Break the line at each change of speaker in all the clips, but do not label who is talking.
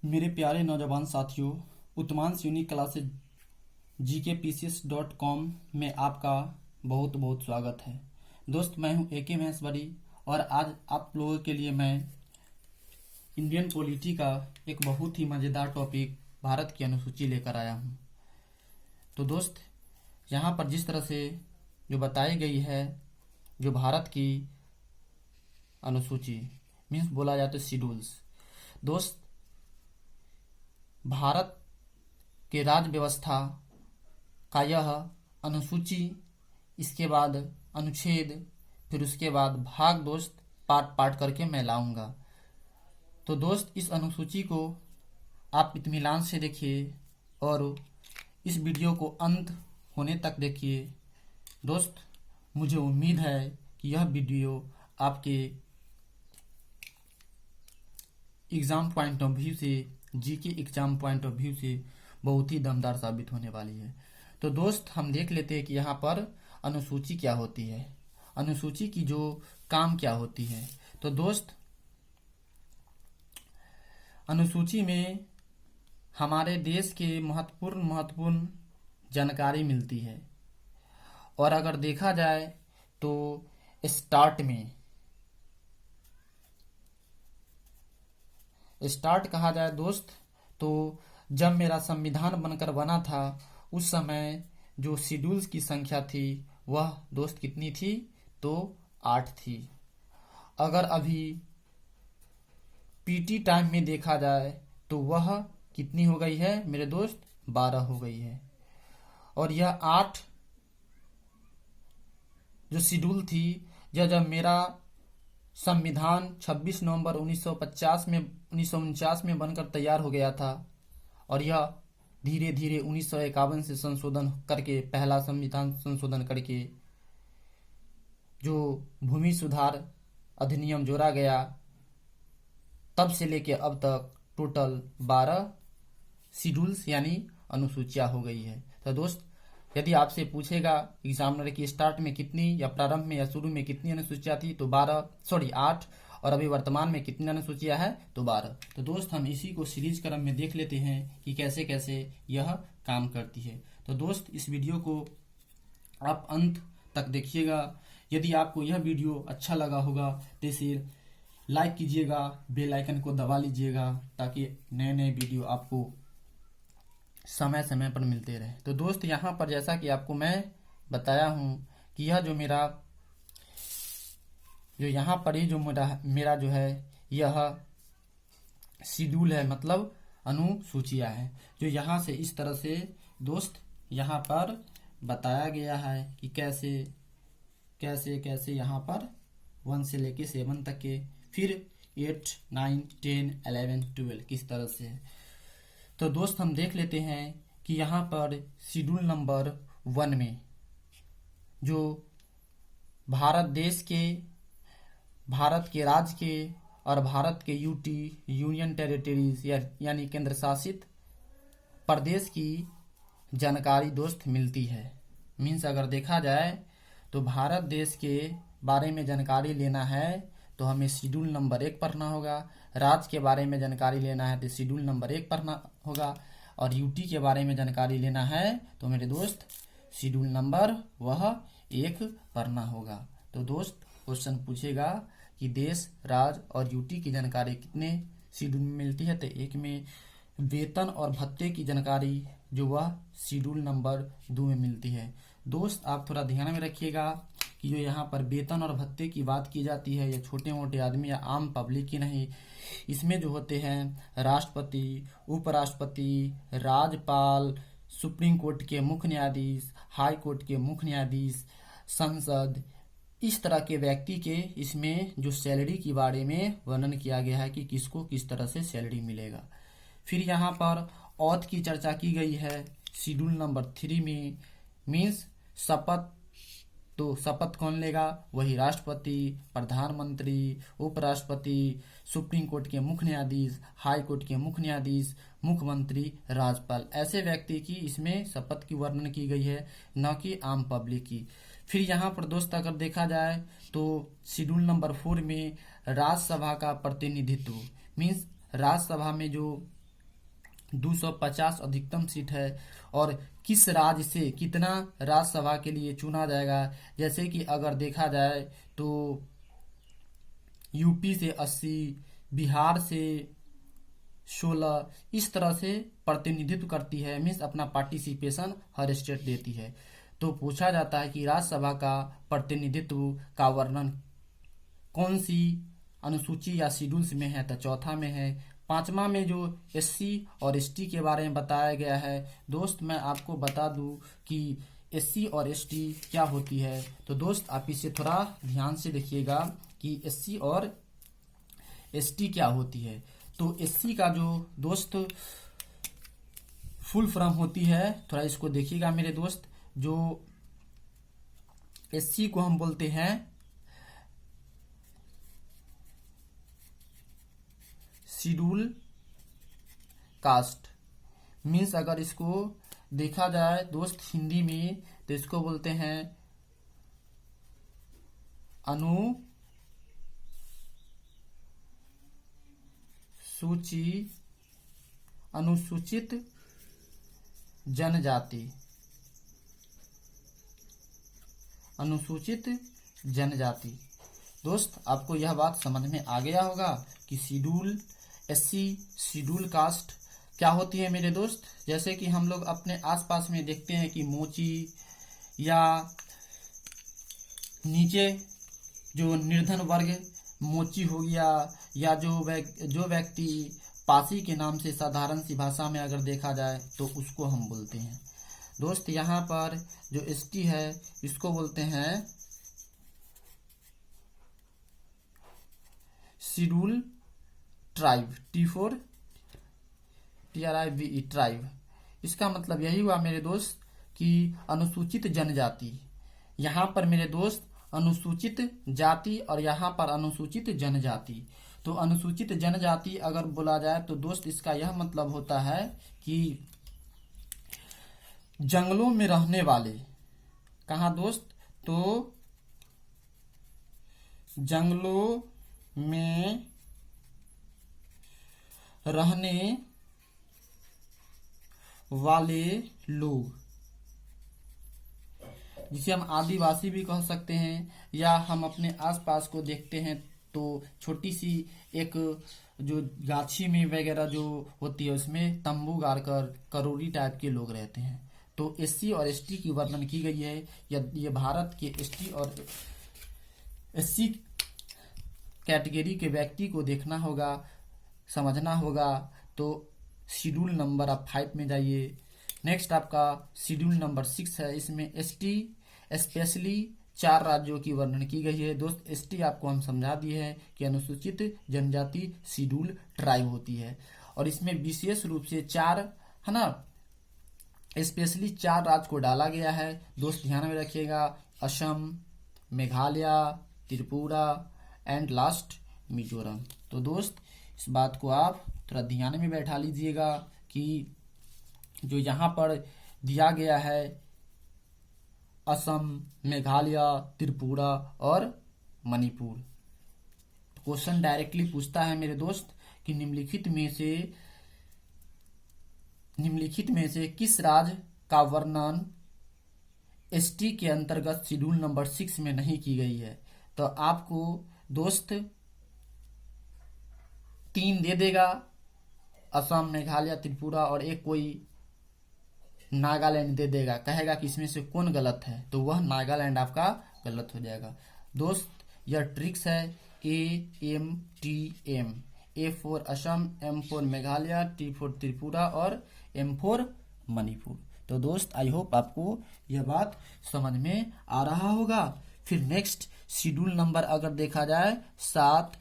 मेरे प्यारे नौजवान साथियों, उत्मांश यूनिक क्लासेज gkpcs.com में आपका बहुत बहुत स्वागत है। दोस्त, मैं हूं AK महेश्वरी और आज आप लोगों के लिए मैं इंडियन पॉलिटी का एक बहुत ही मज़ेदार टॉपिक भारत की अनुसूची लेकर आया हूं। तो दोस्त, यहाँ पर जिस तरह से जो बताई गई है, जो भारत की अनुसूची मीन्स बोला जाए तो शेड्यूल्स। दोस्त, भारत के राज्य व्यवस्था का यह अनुसूची, इसके बाद अनुच्छेद, फिर उसके बाद भाग दोस्त पार्ट पार्ट करके मैं लाऊंगा। तो दोस्त, इस अनुसूची को आप इत्मीनान से देखिए और इस वीडियो को अंत होने तक देखिए। दोस्त, मुझे उम्मीद है कि यह वीडियो आपके एग्ज़ाम पॉइंट ऑफ व्यू से, GK exam point of view से बहुत ही दमदार साबित होने वाली है। तो दोस्त, हम देख लेते हैं कि यहाँ पर अनुसूची क्या होती है, अनुसूची की जो काम क्या होती है। तो दोस्त, अनुसूची में हमारे देश के महत्वपूर्ण जानकारी मिलती है। और अगर देखा जाए तो स्टार्ट कहा जाए दोस्त, तो जब मेरा संविधान बनकर बना था उस समय जो शेड्यूल्स की संख्या थी वह दोस्त कितनी थी? तो 8 थी। अगर अभी पीटी टाइम में देखा जाए तो वह कितनी हो गई है मेरे दोस्त? 12 हो गई है। और यह 8 जो शेड्यूल थी, यह जब मेरा संविधान 26 नवंबर 1949 में बनकर तैयार हो गया था और यह धीरे धीरे 1951 से संशोधन करके, पहला संविधान संशोधन करके जो भूमि सुधार अधिनियम जोड़ा गया, तब से लेके अब तक टोटल 12 शेड्यूल्स यानी अनुसूचियां हो गई है। तो दोस्त, यदि आपसे पूछेगा एग्जामिनर की स्टार्ट में कितनी या प्रारंभ में या शुरू में कितनी अनुसूचियां थी, तो 8, और अभी वर्तमान में कितनी अनुसूचियां है? तो 12। तो दोस्त, हम इसी को सीरीज क्रम में देख लेते हैं कि कैसे कैसे यह काम करती है। तो दोस्त, इस वीडियो को आप अंत तक देखिएगा। यदि आपको यह वीडियो अच्छा लगा होगा तो इसे लाइक कीजिएगा, बेल आइकन को दबा लीजिएगा ताकि नए नए वीडियो आपको समय समय पर मिलते रहे। तो दोस्त, यहाँ पर जैसा कि आपको मैं बताया हूँ कि यह जो यहाँ पर ही जो मेरा जो है यह शेड्यूल है, मतलब अनुसूचियां है, जो यहाँ से इस तरह से दोस्त यहाँ पर बताया गया है कि कैसे कैसे कैसे यहाँ पर 1 से लेके 7 तक के, फिर 8, 9, 10, 11, 12 किस तरह से है। तो दोस्त, हम देख लेते हैं कि यहाँ पर शेड्यूल नंबर 1 में जो भारत के राज्य के और भारत के यूनियन टेरिटरीज यानी केंद्र शासित प्रदेश की जानकारी दोस्त मिलती है। मीन्स अगर देखा जाए तो भारत देश के बारे में जानकारी लेना है तो हमें शेड्यूल नंबर 1 पढ़ना होगा। राज्य के बारे में जानकारी लेना है तो शेड्यूल नंबर 1 पढ़ना होगा। और यूटी के बारे में जानकारी लेना है तो मेरे दोस्त शेड्यूल नंबर वह 1 पढ़ना होगा। तो दोस्त, क्वेश्चन पूछेगा कि देश, राज्य और यूटी की जानकारी कितने शेड्यूल में मिलती है? तो 1 में। वेतन और भत्ते की जानकारी जो वह शेड्यूल नंबर 2 में मिलती है। दोस्त, आप थोड़ा ध्यान में रखिएगा कि जो यहाँ पर वेतन और भत्ते की बात की जाती है, ये छोटे मोटे आदमी या आम पब्लिक की नहीं। इसमें जो होते हैं राष्ट्रपति, उपराष्ट्रपति, राज्यपाल, सुप्रीम कोर्ट के मुख्य न्यायाधीश, हाई कोर्ट के मुख्य न्यायाधीश, संसद, इस तरह के व्यक्ति के इसमें जो सैलरी के बारे में वर्णन किया गया है कि किसको किस तरह से सैलरी मिलेगा। फिर यहाँ पर औथ की चर्चा की गई है शेड्यूल नंबर 3 में। मीन्स शपथ, तो शपथ कौन लेगा? वही राष्ट्रपति, प्रधानमंत्री, उपराष्ट्रपति, सुप्रीम कोर्ट के मुख्य न्यायाधीश, हाई कोर्ट के मुख्य न्यायाधीश, मुख्यमंत्री, राज्यपाल, ऐसे व्यक्ति की इसमें शपथ की वर्णन की गई है, न कि आम पब्लिक की। फिर यहाँ पर दोस्त अगर देखा जाए तो शेड्यूल नंबर 4 में राज्यसभा का प्रतिनिधित्व, मीन्स राज्यसभा में जो 250 अधिकतम सीट है। और किस राज्य से कितना राज्यसभा के लिए चुना जाएगा, जैसे कि अगर देखा जाए तो यूपी से 80, बिहार से 16, इस तरह से प्रतिनिधित्व करती है। मीन्स अपना पार्टिसिपेशन हर स्टेट देती है। तो पूछा जाता है कि राज्यसभा का प्रतिनिधित्व का वर्णन कौन सी अनुसूची या शेड्यूल्स में है, तो चौथा में है। पांचवा में जो एससी और एसटी के बारे में बताया गया है। दोस्त मैं आपको बता दूं कि एससी और एसटी क्या होती है। तो दोस्त आप इसे थोड़ा ध्यान से देखिएगा कि एससी और एसटी क्या होती है। तो एससी का जो दोस्त फुल फॉर्म होती है, थोड़ा इसको देखिएगा मेरे दोस्त। जो एससी को हम बोलते हैं शेड्यूल कास्ट। मीन्स अगर इसको देखा जाए दोस्त हिंदी में, तो इसको बोलते हैं अनुसूचित जनजाति। अनुसूचित जनजाति। दोस्त आपको यह बात समझ में आ गया होगा कि शेड्यूल एससी, शेड्यूल कास्ट क्या होती है मेरे दोस्त। जैसे कि हम लोग अपने आसपास में देखते हैं कि मोची या नीचे जो निर्धन वर्ग मोची हो गया, या जो व्यक्ति पासी के नाम से साधारण सी भाषा में अगर देखा जाए तो उसको हम बोलते हैं। दोस्त यहाँ पर जो एसटी है इसको बोलते हैं schedule tribe, T4 TRIBE tribe. इसका मतलब यही हुआ मेरे दोस्त कि अनुसूचित जनजाति। यहाँ पर मेरे दोस्त अनुसूचित जाति और यहाँ पर अनुसूचित जनजाति। तो अनुसूचित जनजाति अगर बोला जाए तो दोस्त इसका यह मतलब होता है कि जंगलों में रहने वाले। कहाँ दोस्त, तो जंगलों में रहने वाले लोग, जिसे हम आदिवासी भी कह सकते हैं। या हम अपने आसपास को देखते हैं तो छोटी सी एक जो गाछी में वगैरह जो होती है उसमें तंबू गाड़कर करोड़ी टाइप के लोग रहते हैं। तो एससी और एसटी की वर्णन की गई है। ये भारत के एसटी और एससी कैटेगरी के व्यक्ति को देखना होगा, समझना होगा। तो शेड्यूल नंबर आप 5 में जाइए। नेक्स्ट आपका शेड्यूल नंबर 6 है। इसमें एसटी स्पेशली 4 राज्यों की वर्णन की गई है। दोस्त एसटी आपको हम समझा दिए हैं कि अनुसूचित जनजाति शेड्यूल ट्राइब होती है। और इसमें विशेष रूप से 4 है ना, स्पेशली 4 राज्य को डाला गया है। दोस्त ध्यान में रखिएगा, असम, मेघालय, त्रिपुरा एंड लास्ट मिजोरम। तो दोस्त इस बात को आप थोड़ा ध्यान में बैठा लीजिएगा कि जो यहाँ पर दिया गया है असम, मेघालय, त्रिपुरा और मणिपुर। क्वेश्चन डायरेक्टली पूछता है मेरे दोस्त कि निम्नलिखित में से किस राज्य का वर्णन एसटी के अंतर्गत शेड्यूल नंबर 6 में नहीं की गई है। तो आपको दोस्त 3 दे देगा, असम, मेघालय, त्रिपुरा, और एक कोई नागालैंड दे देगा। कहेगा कि इसमें से कौन गलत है, तो वह नागालैंड आपका गलत हो जाएगा। दोस्त यह ट्रिक्स है AMTM, A for Assam, M for Meghalaya, T for Tripura और M फॉर मणिपुर। तो दोस्त आई होप आपको यह बात समझ में आ रहा होगा। फिर नेक्स्ट शेड्यूल नंबर अगर देखा जाए 7,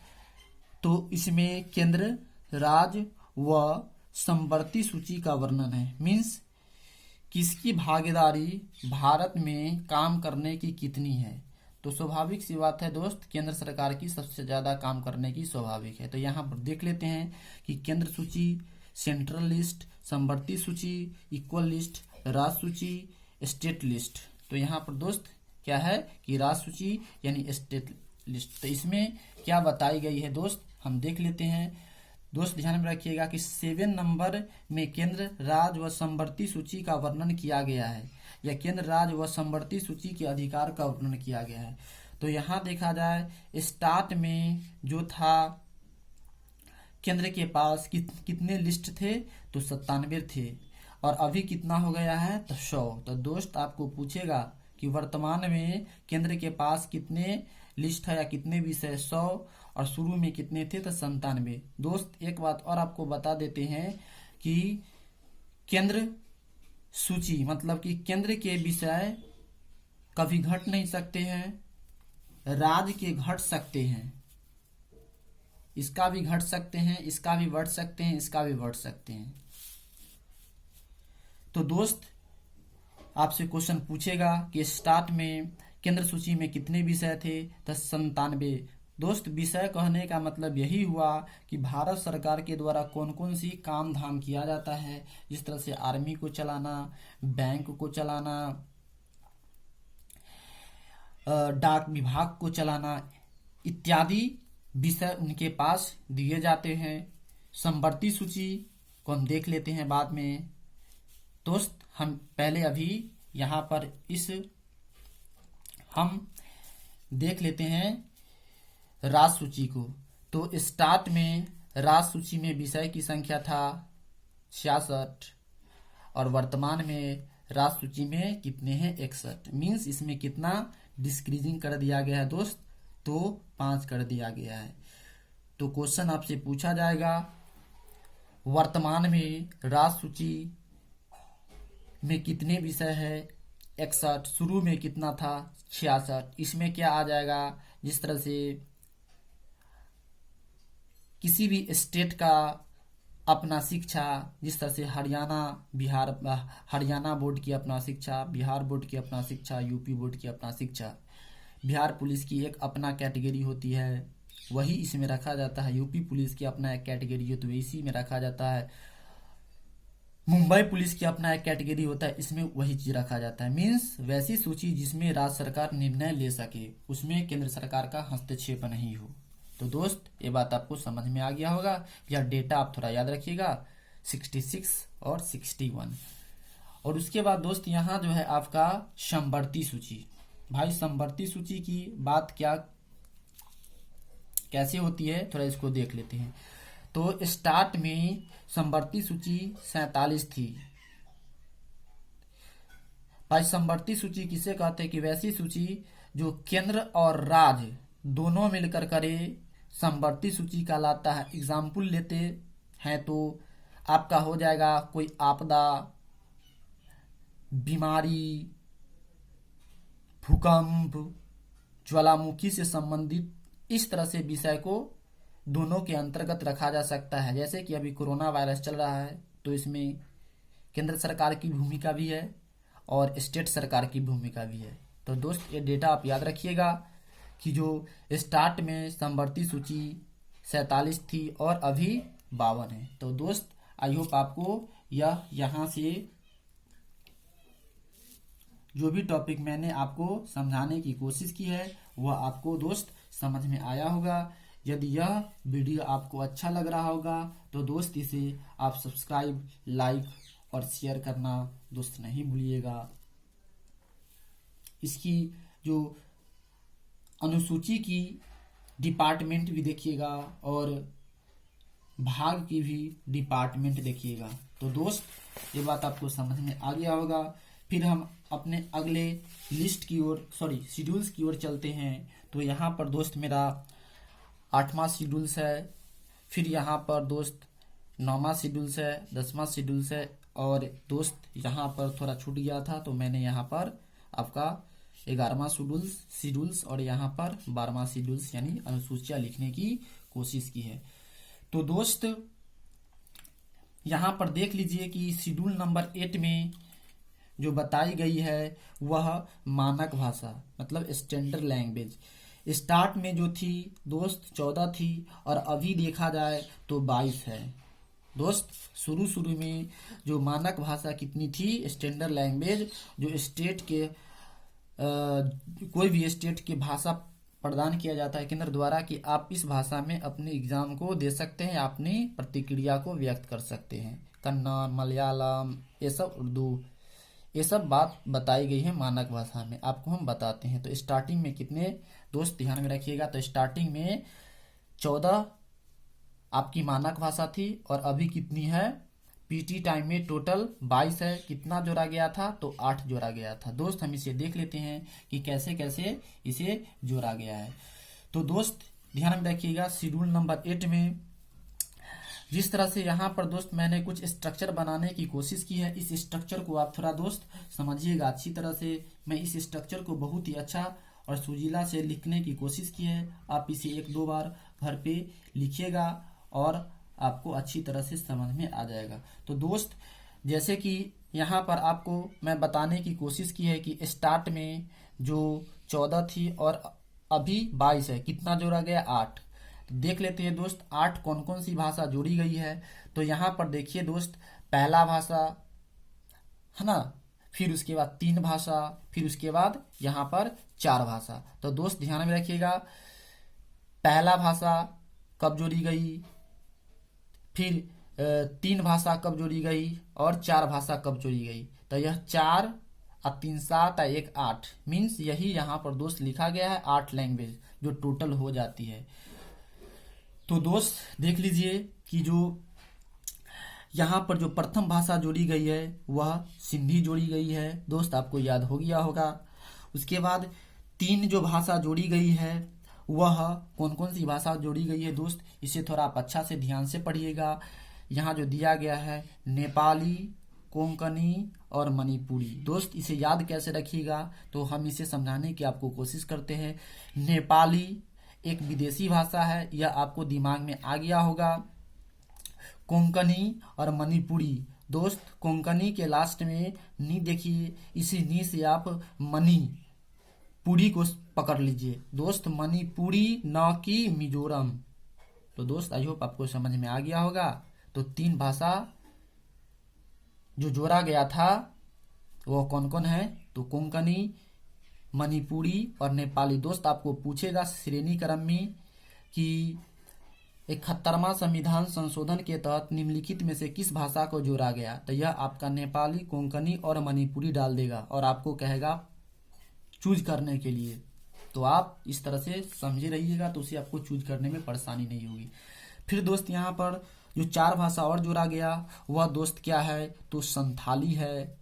तो इसमें केंद्र, राज्य व समवर्ती सूची का वर्णन है। मीन्स किसकी भागीदारी भारत में काम करने की कितनी है। तो स्वाभाविक सी बात है दोस्त, केंद्र सरकार की सबसे ज्यादा काम करने की स्वाभाविक है। तो यहाँ पर देख लेते हैं कि केंद्र सूची, सेंट्रल लिस्ट, समवर्ती सूची, इक्वल लिस्ट, राज्य सूची, स्टेट लिस्ट। तो यहाँ पर दोस्त क्या है कि राज्य सूची यानी स्टेट लिस्ट। तो इसमें क्या बताई गई है दोस्त हम देख लेते हैं। दोस्त ध्यान में रखिएगा कि 7 नंबर में केंद्र राज्य व समवर्ती सूची का वर्णन किया गया है, या केंद्र राज्य व समवर्ती सूची के अधिकार का वर्णन किया गया है। तो यहाँ देखा जाए स्टार्ट में जो था केंद्र के पास कितने लिस्ट थे, तो 97 थे, और अभी कितना हो गया है, तो 100। तो दोस्त आपको पूछेगा कि वर्तमान में केंद्र के पास कितने लिस्ट है या कितने विषय, 100, और शुरू में कितने थे, तो 97। दोस्त एक बात और आपको बता देते हैं कि केंद्र सूची मतलब कि केंद्र के विषय कभी घट नहीं सकते हैं, राज्य के घट सकते हैं, इसका भी घट सकते हैं, इसका भी बढ़ सकते हैं, इसका भी बढ़ सकते हैं। तो दोस्त आपसे क्वेश्चन पूछेगा कि स्टार्ट में केंद्र सूची में कितने विषय थे, तो 97। दोस्त विषय कहने का मतलब यही हुआ कि भारत सरकार के द्वारा कौन कौन सी काम धाम किया जाता है, जिस तरह से आर्मी को चलाना, बैंक को चलाना, डाक विभाग को चलाना इत्यादि विषय उनके पास दिए जाते हैं। समवर्ती सूची को हम देख लेते हैं बाद में। दोस्त हम पहले अभी यहाँ पर हम देख लेते हैं राज्य सूची को। तो स्टार्ट में राज्य सूची में विषय की संख्या था 66, और वर्तमान में राज्य सूची में कितने हैं, 61। मीन्स इसमें कितना डिस्क्रीजिंग कर दिया गया है दोस्त, तो 5 कर दिया गया है। तो क्वेश्चन आपसे पूछा जाएगा वर्तमान में राज्य सूची में कितने विषय है, 61, शुरू में कितना था, 66। इसमें क्या आ जाएगा, जिस तरह से किसी भी स्टेट का अपना शिक्षा, जिस तरह से हरियाणा बोर्ड की अपना शिक्षा, बिहार बोर्ड की अपना शिक्षा, यूपी बोर्ड की अपना शिक्षा, बिहार पुलिस की एक अपना कैटेगरी होती है, वही इसमें रखा जाता है। यूपी पुलिस की अपना एक कैटेगरी होती है, इसी में रखा जाता है। मुंबई पुलिस की अपना एक कैटेगरी होता है, इसमें वही चीज रखा जाता है। मीन्स वैसी सूची जिसमें राज्य सरकार निर्णय ले सके, उसमें केंद्र सरकार का हस्तक्षेप नहीं हो। तो दोस्त ये बात आपको समझ में आ गया होगा। यह डेटा आप थोड़ा याद रखिएगा, 66 और 61। और उसके बाद दोस्त यहाँ जो है आपका समवर्ती सूची। भाई समवर्ती सूची की बात कैसे होती है, थोड़ा इसको देख लेते हैं। तो स्टार्ट में समवर्ती सूची 47 थी। भाई समवर्ती सूची किसे कहते हैं, कि वैसी सूची जो केंद्र और राज्य दोनों मिलकर करे समवर्ती सूची कहलाता है। एग्जाम्पल लेते हैं तो आपका हो जाएगा कोई आपदा, बीमारी, भूकंप, ज्वालामुखी से संबंधित, इस तरह से विषय को दोनों के अंतर्गत रखा जा सकता है। जैसे कि अभी कोरोना वायरस चल रहा है, तो इसमें केंद्र सरकार की भूमिका भी है और स्टेट सरकार की भूमिका भी है। तो दोस्त ये डेटा आप याद रखिएगा कि जो स्टार्ट में समवर्ती सूची 47 थी और अभी 52 है। तो दोस्त आई होप आपको यह यहाँ से जो भी टॉपिक मैंने आपको समझाने की कोशिश की है वह आपको दोस्त समझ में आया होगा। यदि यह वीडियो आपको अच्छा लग रहा होगा तो दोस्त इसे आप सब्सक्राइब, लाइक और शेयर करना दोस्त नहीं भूलिएगा। इसकी जो अनुसूची की डिपार्टमेंट भी देखिएगा और भाग की भी डिपार्टमेंट देखिएगा। तो दोस्त ये बात आपको समझ में आ गया होगा। फिर हम अपने अगले शेड्यूल्स की ओर चलते हैं। तो यहाँ पर दोस्त मेरा 8वां शेड्यूल्स है, फिर यहाँ पर दोस्त 9वां शेड्यूल्स है, 10वां शेड्यूल्स है, और दोस्त यहाँ पर थोड़ा छूट गया था तो मैंने यहाँ पर आपका 11वां शेड्यूल्स और यहाँ पर 12वां शेड्यूल्स यानी अनुसूचियां लिखने की कोशिश की है। तो दोस्त यहाँ पर देख लीजिए कि शेड्यूल नंबर 8 में जो बताई गई है वह मानक भाषा मतलब स्टैंडर्ड लैंग्वेज। स्टार्ट में जो थी दोस्त 14 थी और अभी देखा जाए तो 22 है। दोस्त शुरू में जो मानक भाषा कितनी थी, स्टैंडर्ड लैंग्वेज जो स्टेट के कोई भी स्टेट की भाषा प्रदान किया जाता है केंद्र द्वारा कि आप इस भाषा में अपने एग्जाम को दे सकते हैं, अपनी प्रतिक्रिया को व्यक्त कर सकते हैं। कन्नड़, मलयालम, ये सब उर्दू, ये सब बात बताई गई है मानक भाषा में, आपको हम बताते हैं। तो स्टार्टिंग में कितने दोस्त ध्यान में रखिएगा, तो स्टार्टिंग में 14 आपकी मानक भाषा थी और अभी कितनी है, पीटी टाइम में टोटल 22 है। कितना जोड़ा गया था, तो 8 जोड़ा गया था। दोस्त हम इसे देख लेते हैं कि कैसे कैसे इसे जोड़ा गया है। तो दोस्त ध्यान में रखिएगा, शेड्यूल नंबर 8 में जिस तरह से यहाँ पर दोस्त मैंने कुछ स्ट्रक्चर बनाने की कोशिश की है, इस स्ट्रक्चर को आप थोड़ा दोस्त समझिएगा अच्छी तरह से। मैं इस स्ट्रक्चर को बहुत ही अच्छा और सुजीला से लिखने की कोशिश की है। आप इसे 1-2 बार घर पे लिखिएगा और आपको अच्छी तरह से समझ में आ जाएगा। तो दोस्त जैसे कि यहाँ पर आपको मैं बताने की कोशिश की है कि स्टार्ट में जो 14 थी और अभी 22 है, कितना जोड़ा गया, 8। देख लेते हैं दोस्त 8 कौन कौन सी भाषा जोड़ी गई है। तो यहाँ पर देखिए दोस्त, पहला भाषा है ना, फिर उसके बाद 3 भाषा, फिर उसके बाद यहाँ पर 4 भाषा। तो दोस्त ध्यान में रखिएगा, पहला भाषा कब जोड़ी गई, फिर 3 भाषा कब जोड़ी गई और 4 भाषा कब जोड़ी गई। तो यह 4 और 3 7 और 1 8 मीन्स यही यहाँ पर दोस्त लिखा गया है 8 लैंग्वेज जो टोटल हो जाती है। तो दोस्त देख लीजिए कि जो यहाँ पर जो प्रथम भाषा जोड़ी गई है वह सिंधी जोड़ी गई है, दोस्त आपको याद हो गया होगा। उसके बाद 3 जो भाषा जोड़ी गई है वह कौन कौन सी भाषा जोड़ी गई है दोस्त, इसे थोड़ा आप अच्छा से ध्यान से पढ़िएगा। यहाँ जो दिया गया है नेपाली, कोंकणी और मणिपुरी। दोस्त इसे याद कैसे रखिएगा, तो हम इसे समझाने की आपको कोशिश करते हैं। नेपाली एक विदेशी भाषा है, यह आपको दिमाग में आ गया होगा। कोंकणी और मणिपुरी, दोस्त कोंकणी के लास्ट में नी देखिए, इसी नी से आप मणि पुरी को पकड़ लीजिए दोस्त, मणिपुरी न कि मिजोरम। तो दोस्त आई होप आपको समझ में आ गया होगा। तो 3 भाषा जो जोड़ा गया था वो कौन कौन है, तो कोंकणी, मणिपुरी और नेपाली। दोस्त आपको पूछेगा श्रेणी क्रम में कि 71वां संविधान संशोधन के तहत निम्नलिखित में से किस भाषा को जोड़ा गया, तो यह आपका नेपाली, कोंकणी और मणिपुरी डाल देगा और आपको कहेगा चूज करने के लिए। तो आप इस तरह से समझे रहिएगा, तो उसे आपको चूज करने में परेशानी नहीं होगी। फिर दोस्त यहाँ पर जो 4 भाषा और जोड़ा गया वह दोस्त क्या है, तो संथाली है,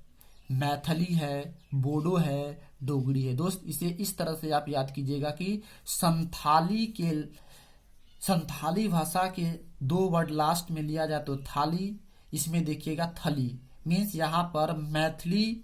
मैथिली है, बोडो है, डोगरी है। दोस्त इसे इस तरह से आप याद कीजिएगा कि संथाली भाषा के 2 वर्ड लास्ट में लिया जाए तो थाली, इसमें देखिएगा थली मीन्स यहाँ पर मैथिली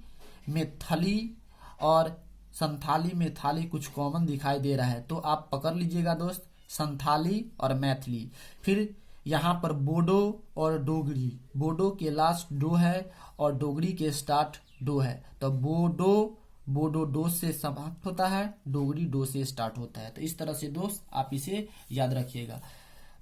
में थली और संथाली में थाली कुछ कॉमन दिखाई दे रहा है, तो आप पकड़ लीजिएगा दोस्त संथाली और मैथिली। फिर यहाँ पर बोडो और डोगरी, बोडो के लास्ट डो है और डोगरी के स्टार्ट डो है, तो बोडो डो से समाप्त होता है, डोगरी डो से स्टार्ट होता है। तो इस तरह से दोस्त आप इसे याद रखिएगा।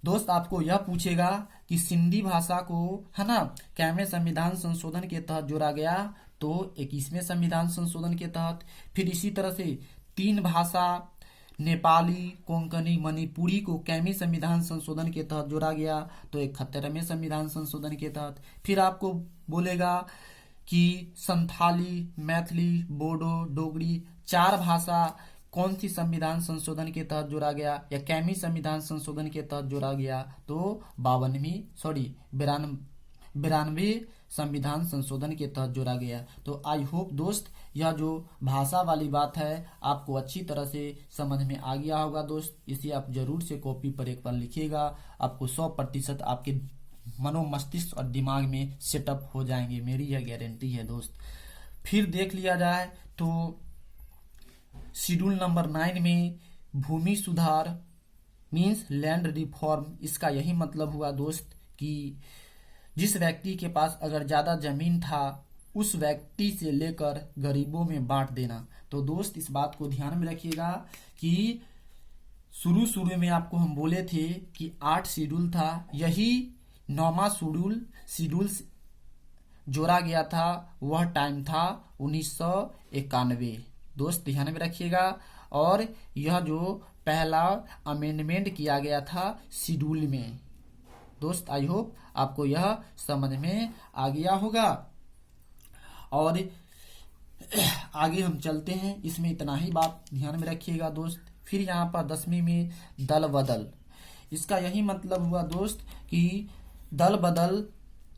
दोस्त आपको यह पूछेगा कि सिंधी भाषा को है ना कैवें संविधान संशोधन के तहत जोड़ा गया, तो 21वें संविधान संशोधन के तहत। फिर इसी तरह से 3 भाषा नेपाली, कोंकणी, मणिपुरी को कैमी संविधान संशोधन के तहत जोड़ा गया, तो 71वें संविधान संशोधन के तहत। फिर आपको बोलेगा कि संथाली, मैथिली, बोडो, डोगरी 4 भाषा कौन सी संविधान संशोधन के तहत जोड़ा गया या कैमी संविधान संशोधन के तहत जोड़ा गया, तो 92 संविधान संशोधन के तहत जोड़ा गया। तो आई होप दोस्त यह जो भाषा वाली बात है आपको अच्छी तरह से समझ में आ गया होगा। दोस्त इसे आप जरूर से कॉपी पर एक बार लिखिएगा, आपको 100% आपके मनो मस्तिष्क और दिमाग में सेटअप हो जाएंगे, मेरी यह गारंटी है दोस्त। फिर देख लिया जाए तो शेड्यूल नंबर 9 में भूमि सुधार मीन्स लैंड रिफॉर्म, इसका यही मतलब हुआ दोस्त कि जिस व्यक्ति के पास अगर ज्यादा जमीन था उस व्यक्ति से लेकर गरीबों में बांट देना। तो दोस्त इस बात को ध्यान में रखिएगा कि शुरू में आपको हम बोले थे कि 8 शेड्यूल था, यही 9वां शेड्यूल जोड़ा गया था, वह टाइम था 1991। दोस्त ध्यान में रखिएगा। और यह जो पहला अमेंडमेंट किया गया था शेड्यूल में। दोस्त आई होप आपको यह समझ में आ गया होगा। और आगे हम चलते हैं, इसमें इतना ही बात ध्यान में रखिएगा दोस्त। फिर यहाँ पर 10वीं में दल बदल, इसका यही मतलब हुआ दोस्त कि दल बदल,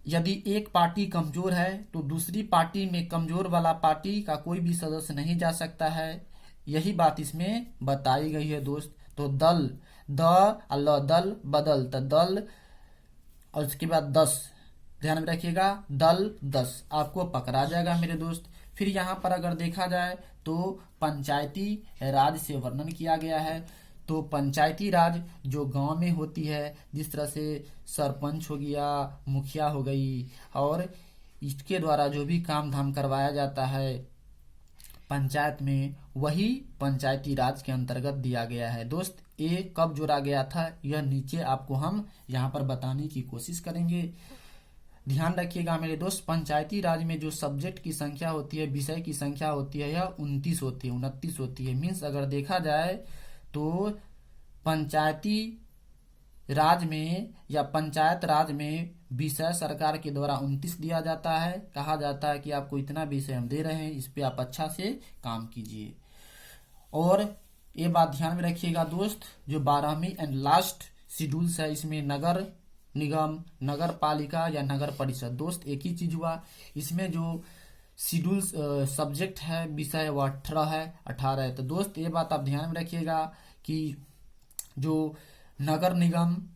यदि एक पार्टी कमजोर है तो दूसरी पार्टी में कमजोर वाला पार्टी का कोई भी सदस्य नहीं जा सकता है, यही बात इसमें बताई गई है दोस्त। तो दल दल बदल, तो दल और उसके बाद 10, ध्यान में रखिएगा, दल 10 आपको पकड़ा जाएगा मेरे दोस्त। फिर यहाँ पर अगर देखा जाए तो पंचायती राज से वर्णन किया गया है। तो पंचायती राज जो गांव में होती है, जिस तरह से सरपंच हो गया, मुखिया हो गई, और इसके द्वारा जो भी काम धाम करवाया जाता है पंचायत में, वही पंचायती राज के अंतर्गत दिया गया है दोस्त। ये कब जोड़ा गया था, यह नीचे आपको हम यहाँ पर बताने की कोशिश करेंगे। ध्यान रखिएगा मेरे दोस्त, पंचायती राज में जो सब्जेक्ट की संख्या होती है, विषय की संख्या होती है, यह 29 होती है, 29 होती है। मीन्स अगर देखा जाए तो पंचायती राज में या पंचायत राज में विषय सरकार के द्वारा 29 दिया जाता है। कहा जाता है कि आपको इतना विषय हम दे रहे हैं, इस पे आप अच्छा से काम कीजिए। और ये बात ध्यान में रखिएगा दोस्त, जो 12वीं एंड लास्ट शेड्यूल्स है, इसमें नगर निगम, नगर पालिका या नगर परिषद, दोस्त एक ही चीज हुआ। इसमें जो शेड्यूल सब्जेक्ट है, विषय वह 18 है। तो दोस्त ये बात आप ध्यान में रखिएगा कि जो नगर निगम,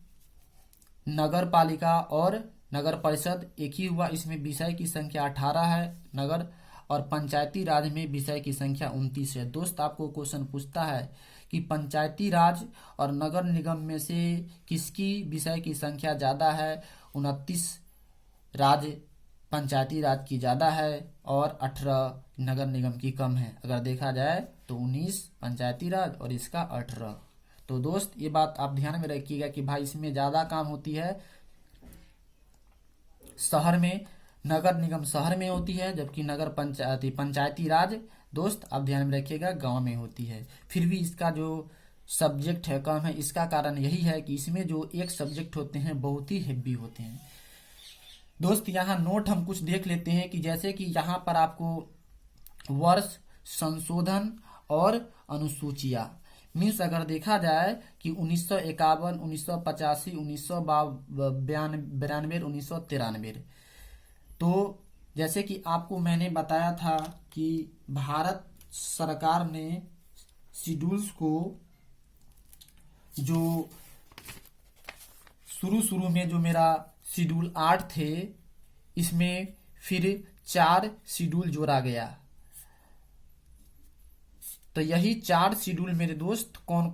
नगर पालिका और नगर परिषद एक ही हुआ, इसमें विषय की संख्या 18 है। नगर और पंचायती राज में विषय की संख्या 29 है। दोस्त आपको क्वेश्चन पूछता है कि पंचायती राज और नगर निगम में से किसकी विषय की संख्या ज्यादा है। 29 राज पंचायती राज की ज्यादा है और 18 नगर निगम की कम है। अगर देखा जाए तो 19 पंचायती राज और इसका 18। तो दोस्त ये बात आप ध्यान में रखिएगा कि भाई इसमें ज्यादा काम होती है शहर में, नगर निगम शहर में होती है, जबकि नगर पंचायती राज दोस्त आप ध्यान में रखिएगा गांव में होती है। फिर भी इसका जो सब्जेक्ट है कम है, इसका कारण यही है कि इसमें जो एक सब्जेक्ट होते हैं बहुत ही हेवी होते हैं। दोस्त यहाँ नोट हम कुछ देख लेते हैं कि जैसे कि यहाँ पर आपको वर्ष, संशोधन और अनुसूचियां, मीन्स अगर देखा जाए कि 1951, 1985, 1992, 1993, तो जैसे कि आपको मैंने बताया था कि भारत सरकार ने शेड्यूल्स को जो शुरू में जो मेरा शेड्यूल 8 थे, इसमें फिर 4 शेड्यूल जोड़ा गया। तो यही 4 शेड्यूल मेरे दोस्त कौन